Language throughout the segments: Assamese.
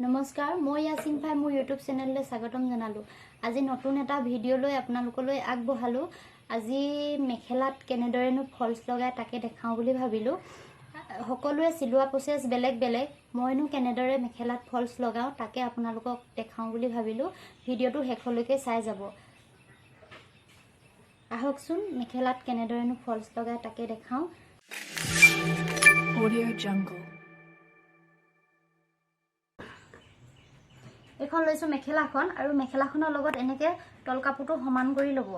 নমস্কাৰ, মই ইয়াছিন ভাই মোৰ ইউটিউব চেনেললৈ স্বাগতম জনালোঁ। আজি নতুন এটা ভিডিঅ' লৈ আপোনালোকলৈ আগবঢ়ালোঁ। আজি মেখেলাত কেনেদৰেনো ফলছ লগাই তাকে দেখাওঁ বুলি ভাবিলোঁ। সকলোৱে চিলোৱা প্ৰচেছ বেলেগ বেলেগ। মইনো কেনেদৰে মেখেলাত ফলছ লগাওঁ তাকে আপোনালোকক দেখাওঁ বুলি ভাবিলোঁ। ভিডিঅ'টো শেষলৈকে চাই যাব। আহকচোন মেখেলাত কেনেদৰেনো ফলছ লগাই তাকে দেখাওঁ। Audio Jungle. এখন লৈছোঁ মেখেলাখন আৰু মেখেলাখনৰ লগত এনেকৈ তল কাপোৰটো সমান কৰি ল'ব।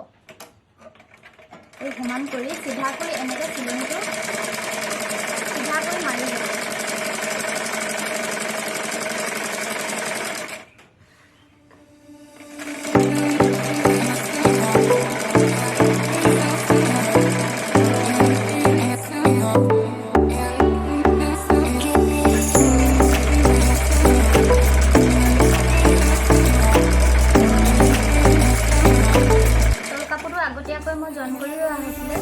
এই সমান কৰি চিধা কৰি এনেকৈ চিলনিটো চিধা কৰি মাৰি ল'ব। আগতীয়াকৈ মই জইন কৰি লোৱা হৈছিলে।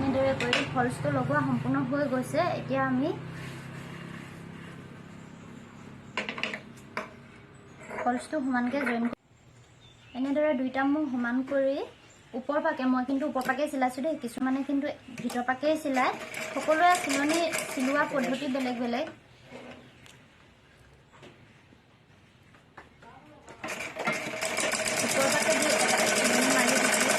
এনেদৰে কৰি ফলছটো লগোৱা সম্পূৰ্ণ হৈ গৈছে। এতিয়া আমি ফলছটো সমানকৈ জইন কৰিম। এনেদৰে দুইটা মূৰ সমান কৰি ওপৰ পাকে, মই কিন্তু ওপৰ পাকে চিলাইছোঁ দেই, কিছুমানে কিন্তু ভিতৰ পাকেই চিলায়। সকলোৰে চিলনি চিলোৱা পদ্ধতি বেলেগ বেলেগ। ওপৰ পাকে দি চিলনি মাৰি দিছোঁ।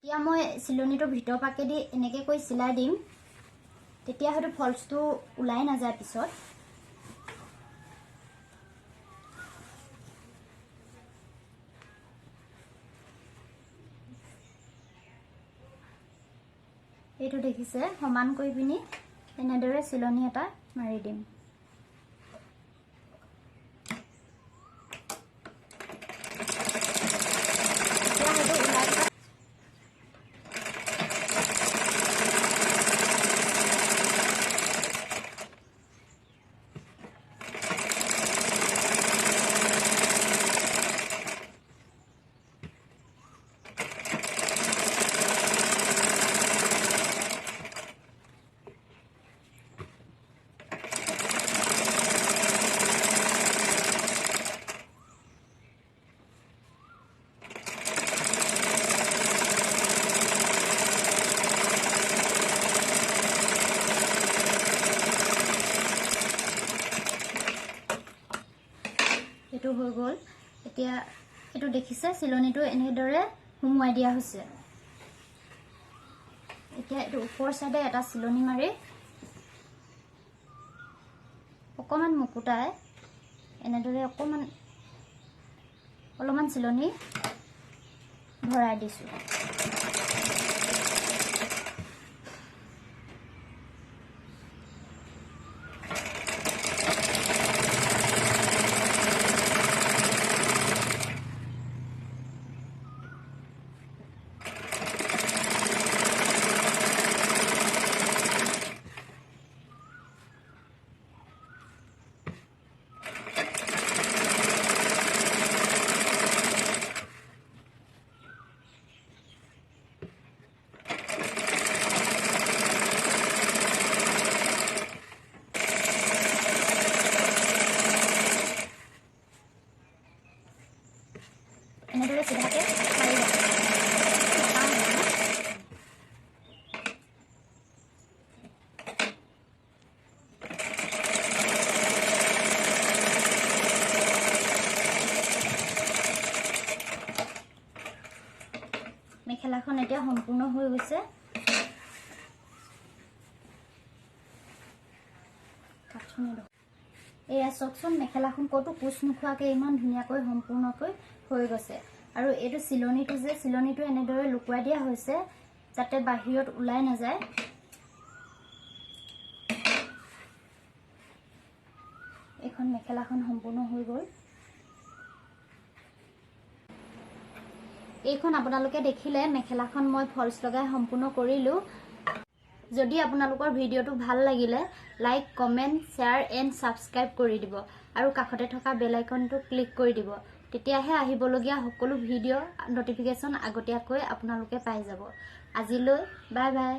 এতিয়া মই চিলনিটো ভিতৰ পাকেদি এনেকৈ কৰি চিলাই দিম, তেতিয়া হয়তো ফলছটো ওলাই নাযায় পিছত। এইটো দেখিছে, সমান কৰি পিনি এনেদৰে চিলনি এটা মাৰি দিম। এতিয়া হয়তো ওলাই এইটো হৈ গ'ল। এতিয়া এইটো দেখিছে, চিলনিটো এনেদৰে সুমুৱাই দিয়া হৈছে। এতিয়া এইটো ওপৰ চাইডে এটা চিলনি মাৰি অকণমান মুকুতাই এনেদৰে অলপমান চিলনি ভৰাই দিছোঁ। এনেদৰে চিধাকৈ মাৰি লওঁ। মেখেলাখন এতিয়া সম্পূৰ্ণ হৈ গৈছে। এয়া চাওকচোন, মেখেলাখন ক'তো কোচ নোখোৱাকৈ ইমান ধুনীয়াকৈ সম্পূৰ্ণকৈ হৈ গৈছে। আৰু এইটো চিলনিটো যে, চিলনিটো এনেদৰে লুকুৱাই দিয়া হৈছে যাতে বাহিৰত ওলাই নাযায়। এইখন মেখেলাখন সম্পূৰ্ণ হৈ গ'ল। এইখন আপোনালোকে দেখিলে, মেখেলাখন মই ফলছ লগাই সম্পূৰ্ণ কৰিলোঁ। যদি আপোনালোকৰ ভিডিঅ'টো ভাল লাগিলে like, comment, share and subscribe কৰি দিব আৰু কাষতে থকা বেল আইকনটো ক্লিক কৰি দিব। তেতিয়াহে আহিবলগীয়া সকলো ভিডিঅ' নটিফিকেশ্যন আগতীয়াকৈ আপোনালোকে পাই যাব। আজিলৈ বাই বাই।